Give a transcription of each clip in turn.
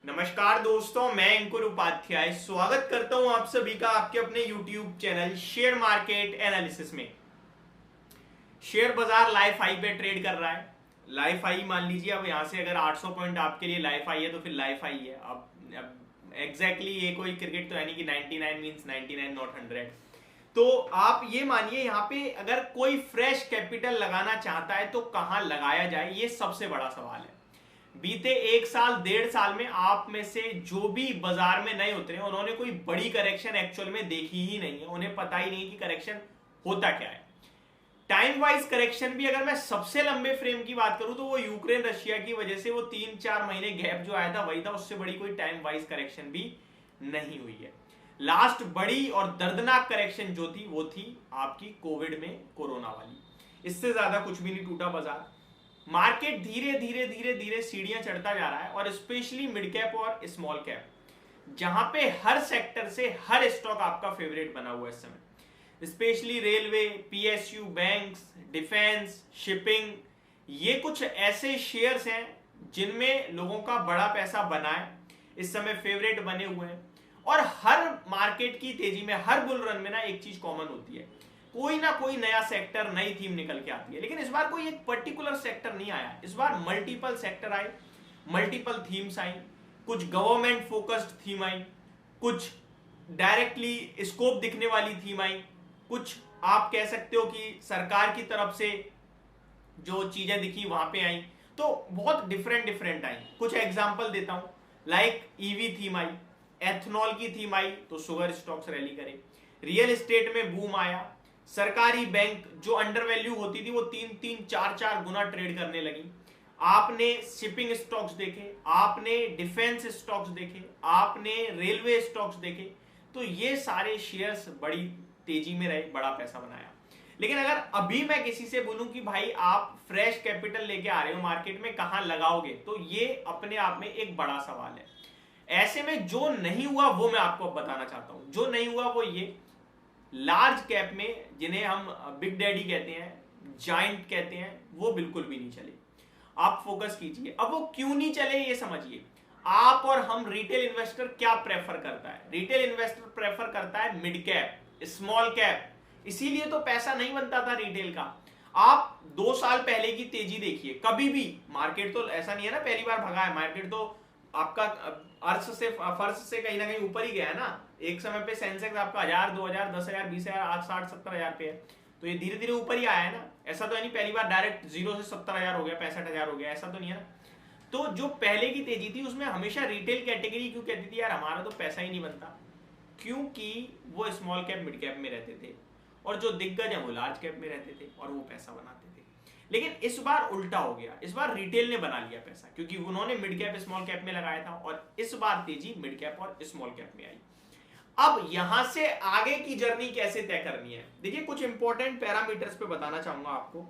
नमस्कार दोस्तों, मैं अंकुर उपाध्याय स्वागत करता हूं आप सभी का आपके अपने YouTube channel share market analysis में। शेयर बाजार लाइफ हाई पे ट्रेड कर रहा है। लाइफ हाई मान लीजिए, अब यहां से अगर 800 पॉइंट आपके लिए लाइफ हाई है तो फिर लाइफ हाई है। अब एग्जैक्टली ये कोई क्रिकेट तो है नहीं कि 99 मींस 99 नॉट 100। तो आप ये मानिए, यहाँ पे अगर कोई फ्रेश कैपिटल लगाना चाहता है तो कहां लगाया जाए, ये सबसे बड़ा सवाल है। बीते एक साल डेढ़ साल में आप में से जो भी बाजार में नए उतरे उन्होंने कोई बड़ी करेक्शन एक्चुअल में देखी ही नहीं है। उन्हें पता ही नहीं कि करेक्शन होता क्या है। टाइम वाइज करेक्शन भी अगर मैं सबसे लंबे फ्रेम की बात करूं तो वो यूक्रेन रशिया की वजह से वो 3-4 महीने गैप जो आया था वही था। उससे बड़ी कोई टाइम वाइज करेक्शन भी नहीं हुई है। लास्ट बड़ी और दर्दनाक करेक्शन जो थी वो थी आपकी कोविड में कोरोना वाली। इससे ज्यादा कुछ भी नहीं टूटा बाजार। मार्केट धीरे धीरे धीरे धीरे सीढ़ियां चढ़ता जा रहा है और स्पेशली मिड कैप और स्मॉल कैप, जहां पे हर सेक्टर से हर स्टॉक आपका फेवरेट बना हुआ है इस समय। Specially railway, PSU, banks, defence, shipping, ये कुछ ऐसे शेयर्स हैं जिनमें लोगों का बड़ा पैसा बना है, इस समय फेवरेट बने हुए हैं। और हर मार्केट की तेजी में, हर बुल रन में ना एक चीज कॉमन होती है, कोई ना कोई नया सेक्टर, नई थीम निकल के आती है। लेकिन इस बार कोई एक पर्टिकुलर सेक्टर नहीं आया, इस बार मल्टीपल सेक्टर आए, मल्टीपल थीम्स आई। कुछ गवर्नमेंट फोकस्ड थीम आई, कुछ डायरेक्टली स्कोप दिखने वाली थीम आई, कुछ आप कह सकते हो कि सरकार की तरफ से जो चीजें दिखी वहां पे आई। तो बहुत डिफरेंट डिफरेंट आई। कुछ एग्जांपल देता हूं, लाइक ईवी थीम आई, एथनॉल की थीम आई तो शुगर स्टॉक्स रैली करे, रियल एस्टेट में बूम आया, सरकारी बैंक जो अंडर वैल्यू होती थी वो 3-4 गुना ट्रेड करने लगी। आपने शिपिंग स्टॉक्स देखे, आपने डिफेंस स्टॉक्स देखे, आपने रेलवे स्टॉक्स देखे, तो ये सारे शेयर्स बड़ी तेजी में रहे, बड़ा पैसा बनाया। लेकिन अगर अभी मैं किसी से बोलूं कि भाई आप फ्रेश कैपिटल लेके आ रहे हो मार्केट में, कहां लगाओगे, तो ये अपने आप में एक बड़ा सवाल है। ऐसे में जो नहीं हुआ वो मैं आपको बताना चाहता हूं। जो नहीं हुआ वो ये, लार्ज कैप में जिन्हें हम बिग डैडी कहते हैं, जाइंट कहते हैं, वो बिल्कुल भी नहीं चले। आप फोकस कीजिए। अब वो क्यों नहीं चले ये समझिए। आप और हम, रिटेल इन्वेस्टर क्या प्रेफर करता है? रिटेल इन्वेस्टर प्रेफर करता है मिड कैप, स्मॉल कैप। इसीलिए तो पैसा नहीं बनता था रिटेल का। आप 2 साल पहले की तेजी देखिए, कभी भी मार्केट तो ऐसा नहीं है ना पहली बार भगा है। मार्केट तो आपका अर्श से, फर्श से कहीं ना कहीं ऊपर ही गया है ना। एक समय पे सेंसेक्स आपका 1000, 2000, 10,000, 20,000, आज 60-70,000 पे है। तो ये धीरे धीरे ऊपर ही आया है ना। ऐसा तो है नहीं पहली बार डायरेक्ट 0 से 70,000 हो गया, 65,000 हो गया, ऐसा तो नहीं है ना। तो जो पहले की तेजी थी उसमें हमेशा रिटेल कैटेगरी क्यों कहती थी यार हमारा तो पैसा ही नहीं बनता? क्योंकि वो स्मॉल कैप मिड कैप में रहते थे और जो दिग्गज है वो लार्ज कैप में रहते थे और वो पैसा बनाते थे। लेकिन इस बार उल्टा हो गया, इस बार रिटेल ने बना लिया पैसा, क्योंकि उन्होंने मिड कैप स्मॉल कैप में लगाया था और इस बार तेजी मिड कैप और स्मॉल कैप में आई। अब यहां से आगे की जर्नी कैसे तय करनी है, देखिए कुछ इंपॉर्टेंट पैरामीटर्स पे बताना चाहूंगा आपको।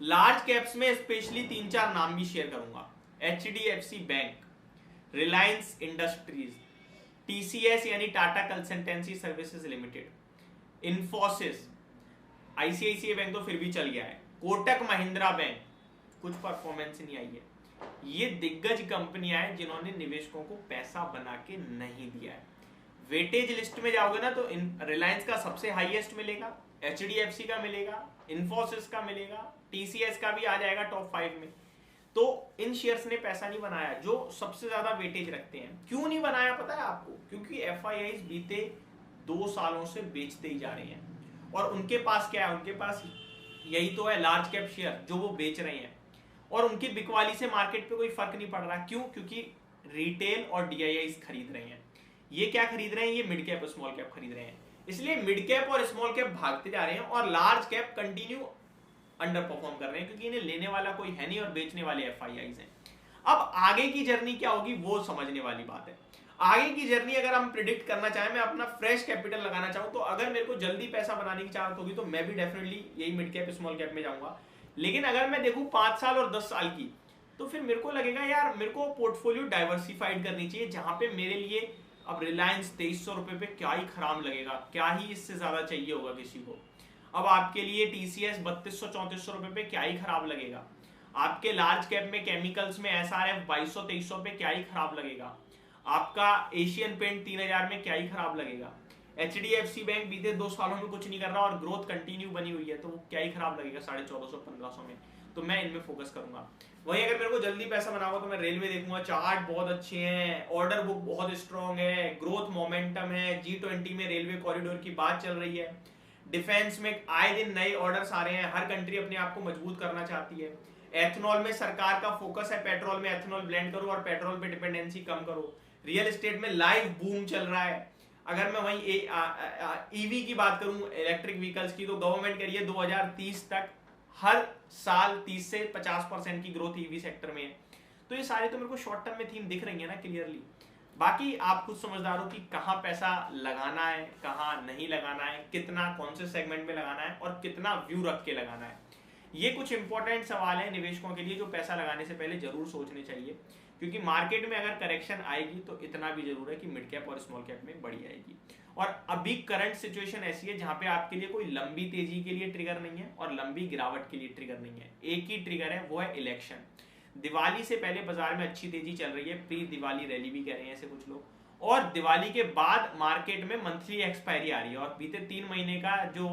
लार्ज कैप्स में स्पेशली 3-4 नाम भी शेयर करूंगा। HDFC Bank, Reliance Industries, TCS यानी Tata Consultancy Services Limited, Infosys, ICICI Bank तो फिर भी चल गया है, कोटक महिंद्रा बैंक, कुछ परफॉर्मेंस नहीं आई है। ये दिग्गज कंपनियां हैं जिन्होंने निवेशकों को पैसा बना के नहीं दिया है। वेटेज लिस्ट में जाओगे ना तो रिलायंस का सबसे हाईएस्ट मिलेगा, एचडीएफसी का मिलेगा, इंफोसिस का मिलेगा, टीसीएस का भी आ जाएगा टॉप 5 में। तो इन शेयर्स ने पैसा नहीं बनाया जो सबसे ज्यादा वेटेज रखते हैं। क्यों नहीं बनाया पता है आपको? क्योंकि एफआईआईज बीते 2 सालों से बेचते ही जा रहे हैं और उनके पास क्या है? उनके पास यही तो है, लार्ज कैप शेयर जो वो बेच रहे हैं और उनकी बिकवाली से मार्केट पे कोई फर्क नहीं पड़ रहा। क्यों? क्योंकि रिटेल और डीआईआईज खरीद रहे हैं। ये क्या खरीद रहे हैं? ये मिड कैप और स्मॉल कैप खरीद रहे हैं। इसलिए मिड कैप और स्मॉल कैप भागते जा रहे हैं और large cap continue under perform कर रहे हैं, क्योंकि इन्हें लेने वाला कोई है नहीं और बेचने वाले एफआईआईज हैं। अब आगे की जर्नी क्या होगी वो समझने वाली बात है। आगे की जर्नी अगर हम प्रिडिक्ट करना चाहें, मैं अपना फ्रेश कैपिटल लगाना चाहूं, तो अगर मेरे को जल्दी पैसा बनाने की चाहत होगी तो मैं भी डेफिनेटली यही मिड कैप स्मॉल कैप में जाऊंगा। लेकिन अगर मैं देखूं 5 साल और 10 साल की, तो फिर मेरे को लगेगा यार मेरे को पोर्टफोलियो डाइवर्सिफाइड करनी चाहिए, जहां पे मेरे लिए अब रिलायंस 2300 रुपए पे क्या ही खराब लगेगा, क्या ही इससे ज्यादा चाहिए होगा किसी को। अब आपके लिए टीसीएस 3200-3400 रुपए पे क्या ही खराब लगेगा। आपके लार्ज कैप में केमिकल्स में एसआरएफ 2200-2300 पे क्या ही खराब लगेगा, आपका एशियन पेंट 3000 में क्या ही खराब लगेगा, एचडीएफसी बैंक बीते 2 सालों में कुछ नहीं कर रहा और ग्रोथ कंटिन्यू बनी हुई है, तो वो क्या ही खराब लगेगा 1450-1500 में। तो मैं इनमें फोकस करूंगा। वहीं अगर मेरे को जल्दी पैसा बनाओ तो मैं रेलवे देखूंगा, चार्ट बहुत अच्छे हैं, ऑर्डर बुक बहुत स्ट्रॉन्ग है, ग्रोथ मोमेंटम है, G20 में रेलवे कॉरिडोर की बात चल रही है, डिफेंस में आए दिन नए ऑर्डर्स आ रहे हैं, हर कंट्री अपने आप को मजबूत करना चाहती है। एथेनॉल में सरकार का फोकस है, पेट्रोल में एथेनॉल ब्लेंड करो और पेट्रोल पे डिपेंडेंसी कम करो। रियल एस्टेट में लाइव बूम चल रहा है। अगर मैं वहीं ईवी की बात करूं, इलेक्ट्रिक व्हीकल्स की, तो गवर्नमेंट कह रही है 2030 तक हर साल 30 से 50% की ग्रोथ ईवी सेक्टर में है। तो ये सारी तो मेरे को शॉर्ट टर्म में थीम दिख रही है ना क्लियरली। बाकी आप खुद समझदार हो कि कहाँ पैसा लगाना है, कहाँ नहीं लगाना है, कितना कौन से सेगमेंट में लगाना है और कितना व्यू रख के लगाना है। ये कुछ इंपॉर्टेंट सवाल है निवेशकों के लिए जो पैसा लगाने से पहले जरूर सोचने चाहिए, क्योंकि मार्केट में अगर करेक्शन आएगी तो इतना भी जरूर है कि मिड कैप और स्मॉल कैप में बड़ी आएगी। और अभी करंट सिचुएशन ऐसी है जहां पे आपके लिए कोई लंबी तेजी के लिए ट्रिगर नहीं है और लंबी गिरावट के लिए ट्रिगर नहीं है। एक ही ट्रिगर है, वो है इलेक्शन। दिवाली से पहले बाजार में अच्छी तेजी चल रही है, प्री दिवाली रैली भी कह रहे हैं ऐसे कुछ लोग, और दिवाली के बाद मार्केट में मंथली एक्सपायरी आ रही है। और बीते 3 महीने का जो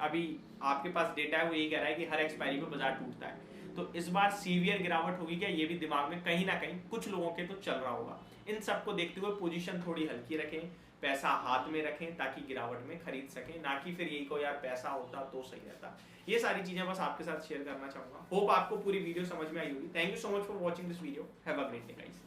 अभी आपके पास डेटा है वो यही कह रहा है कि हर एक्सपायरी पे बाजार टूटता है। तो इस बार सीवियर गिरावट होगी क्या, ये भी दिमाग में कहीं ना कहीं कुछ लोगों के तो चल रहा होगा। इन सबको देखते हुए पोजीशन थोड़ी हल्की रखें, पैसा हाथ में रखें ताकि गिरावट में खरीद सकें, ना कि फिर यही को यार पैसा होता तो सही रहता। ये सारी चीजें बस आपके साथ शेयर करना चाहूंगा। होप आपको पूरी वीडियो समझ में आई होगी। Thank you so much for watching this video. Have a great day guys.